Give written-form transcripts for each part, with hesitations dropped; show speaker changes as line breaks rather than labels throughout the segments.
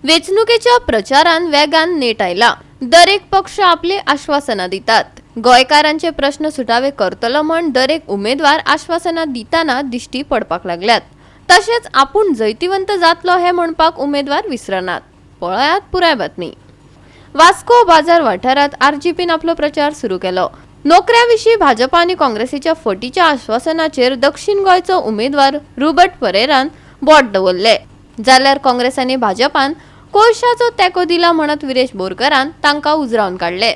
वेचणुकेच्या प्रचारान वेगान नेट आयला। दरेक पक्ष आपले आश्वासना दितात। गोंयकारांचे प्रश्न सुटावे करतलो म्हण दरेक उमेदवार आश्वासना दिताना दिश्टी पडपाक लागल्यात। तशेंच आपूण जैतिवंत जातलो हे म्हणपाक उमेदवार विसरनात। पळयात पुराय बातमी। वास्को बाजार वाठारात आरजीपीन आपलो प्रचार सुरू केलो। नोकऱ्याविषयी भाजप आणि काँग्रेसीच्या फटीच्या आश्वासनाचेर दक्षिण गोंयचो उमेदवार रुबर्ट परेरान बोट दवरले, जाल्यार काँग्रेस आनी भाजपान कोळशाचो तेको दिला म्हणत विरेश बोरकरान तांकां उजरावन काढले।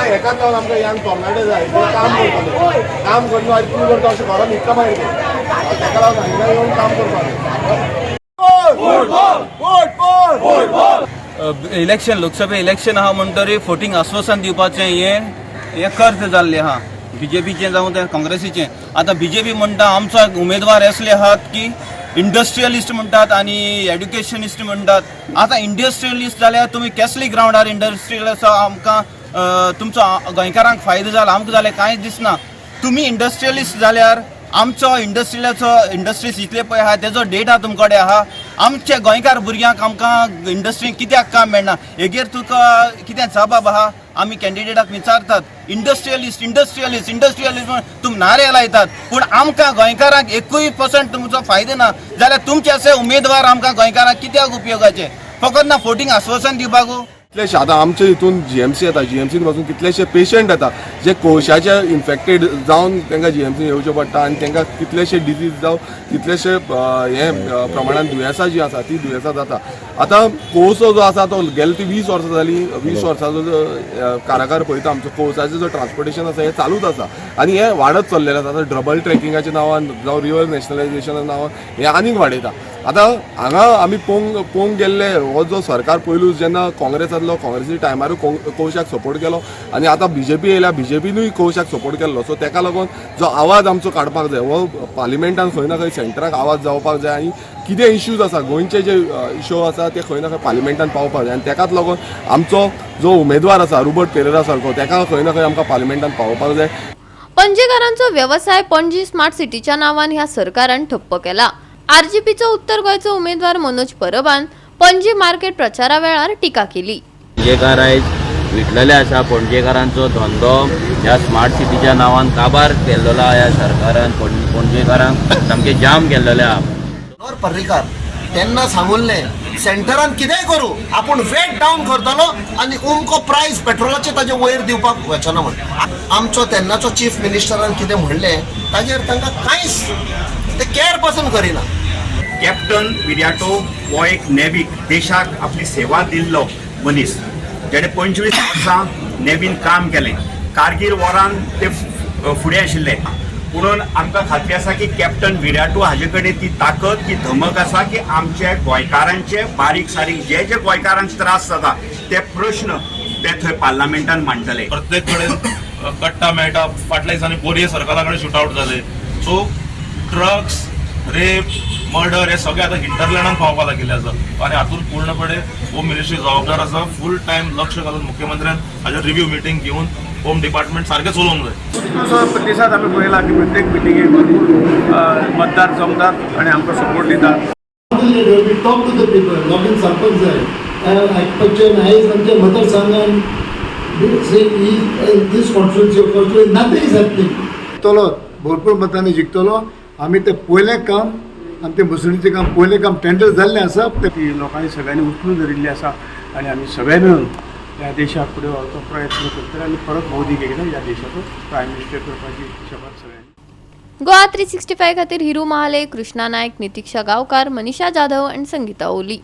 एकाच लावून आमकां ह्यान टोर्नाडो जाय काम करता आनी तूं करता अशें घरान इतका मागीर ताका लागून हांगा येवन काम करपाक।
इलेक्शन लोकसभा इलेक्शन आहा म्हणटरी फोटींग आश्वासन दिवपाचें हें कर्ज जाल्लें आहा बीजेपीचें जावं ते काँग्रेसीचें। आतां बीजेपी म्हणटा आमचो उमेदवार असले आहात की इंडस्ट्रियलिस्ट म्हणटात आणि एड्युकेशनिस्ट म्हणटात। आतां इंडस्ट्रियलिस्ट जाल्यार तुमी कसली ग्राउंडार इंडस्ट्रियल आमकां तुमचो गोंयकारांक फायदो जाला, आमकां जाल्यार कांयच दिसना। तुमी इंडस्ट्रियलिस्ट जाल्यार आमचो इंडस्ट्रीज जितले पळय आहा तेजो डेटा तुमचे कडेन आहा। आमचे गोंयकार भुरग्यांक आमकां इंडस्ट्रीक कित्याक काम मेळना हेजेर तुका कितें जबाब आहा? आमी कॅन्डिडेटाक विचारतात इंडस्ट्रियलिस्ट म्हण तुमी नारे लायतात, पूण आमकां गोंयकारांक 1% तुमचो फायदो ना जाल्यार तुमचे अशे उमेदवार आमकां गोंयकारांक कित्याक उपयोगाचे? फकत ना फोटींग आश्वासन दिवपाक।
कितलेशे आतां आमचे हितून जीएमसी येता, जीएमसीन पासून कितलेशे पेशंट येता जे कोळशाचे इन्फेक्टेड जावन तांकां जीएमसीन येवचें पडटा आनी तांकां कितलेशे डिजीज जावं कितलेशे हे प्रमाणान दुयेंसां जी आसा ती दुयेंसां जाता। आतां कोळसो जो आसा तो गेले ती 20 वर्सां जालीं, 20 वर्सांचो जो कारागार पळयता आमचो कोळसाचें जो ट्रान्सपोर्टेशन आसा हें चालूच आसा आनी हें वाडत चल्लेलें आसा। आतां डबल ट्रॅकिंगाच्या नांवान जावं रिवर नॅशनलायजेशना नांवान हें आनीक वाडयता। आतां हांगा आमी पळोवंक गेल्ले हो जो सरकार पयलूच जेन्ना काँग्रेस आसलो काँग्रेसी टायमारूय कोळशाक सपोर्ट केलो आनी आतां बीजेपी येयल्या बीजेपीनूय कोळशाक सपोर्ट केल्लो। सो तेका लागून जो आवाज आमचो काडपाक जाय हो पार्लिमेंटान खंय ना खंय सेंटराक आवाज जावपाक जाय आनी कितें इश्यूज आसा गोंयचे जे इश्यू आसा ते खंय ना खंय पार्लिमेंटान पावपाक जाय आनी तेकाच लागून आमचो जो उमेदवार आसा रुबर्ट पेरेरा सारको तेका खंय ना खंय आमकां पार्लिमेंटान पावोवपाक जाय।
पणजेकारांचो व्यवसाय पणजी स्मार्ट सिटीच्या नांवान ह्या सरकारान ठप्प केला। आरजीपीचो उत्तर गोंयचो उमेदवार मनोज परबान पणजी मार्केट प्रचारा वेळार टिका केली।
पणजेकार आयज विटलेले आसा, पणजेकारांचो धंदो ह्या स्मार्ट सिटीच्या नांवान काबार केल्लो ह्या सरकारान पणजेकारांक सामके जाम केल्लेले आहा।
मनोहर पर्रीकार तेन्ना सांगुल्लें सेंटरान कितेंय करूं आपूण वेट डावन करतलो आनी उमको प्रायस पेट्रोलाचे ताजे वयर दिवपाक वचना म्हण। आमचो तेन्नाचो चीफ मिनिस्टरान कितें म्हणलें ताजेर तांकां कांयच ते केअर पासून करिना।
कॅप्टन विराटो हो एक नेवीक देशाक आपली सेवा दिल्लो मनीस जेणे 25 वर्सां नेवीन काम केलें। कारगील वॉरान ते फुडें आशिल्ले, म्हणून आमकां खात्री आसा की कॅप्टन विराटो हाजे कडेन ती ताकद ती धमक आसा की आमचे गोंयकारांचे बारीक सारीक जे गोंयकारांक त्रास जाता ते प्रश्न ते थंय पार्लमेंटान मांडटले।
प्रत्येक कडेन कट्टा मेळटा। फाटल्या दिसांनी बोरये सरकारा कडेन शूटआउट जाले। सो ड्रग्स रेप मर्डर हे सगळे आता हिंटरलँडान पावपाक लागिल्ले आसा आनी हातूंत पूर्णपणे होम मिनिस्ट्री जबाबदार आसा। फूल टायम लक्ष घालून मुख्यमंत्र्यान हाजेर रिव्ह्यू मिटींग घेवन होम डिपार्टमेंट सारकें चलोवंक जाय।
प्रतिसाद आमी पळयला की प्रत्येक मिटिंगेक भरपूर मतदार जमतात आनी आमकां सपोर्ट दितात।
टॉक टू द पीपल लोकांक सांगपाक जाय आयकपाचें आयज आमच्या मतदारसंघान दीस कॉन्फ्रन्स नथींग इज हॅपनिंग जिखतलो भरपूर मतांनी जिखतलो। आमी ते पयलें काम आनी ते मुसळीचें काम पयलें काम टेंडर जाल्लें आसा ते
लोकांनी सगळ्यांनी उचलून धरिल्ली आसा आनी आमी सगळे मेळून ह्या देशाक फुडें व्हरचो प्रयत्न करतले आनी परत मोदीक एकदां ह्या देशाचो प्रायम मिनिस्टर करपाची शपथ सगळ्यांनी।
गोवा 365 खातीर हिरू महाले, कृष्णा नायक, नितीक्षा गांवकार, मनीषा जाधव आनी संगीता ओली।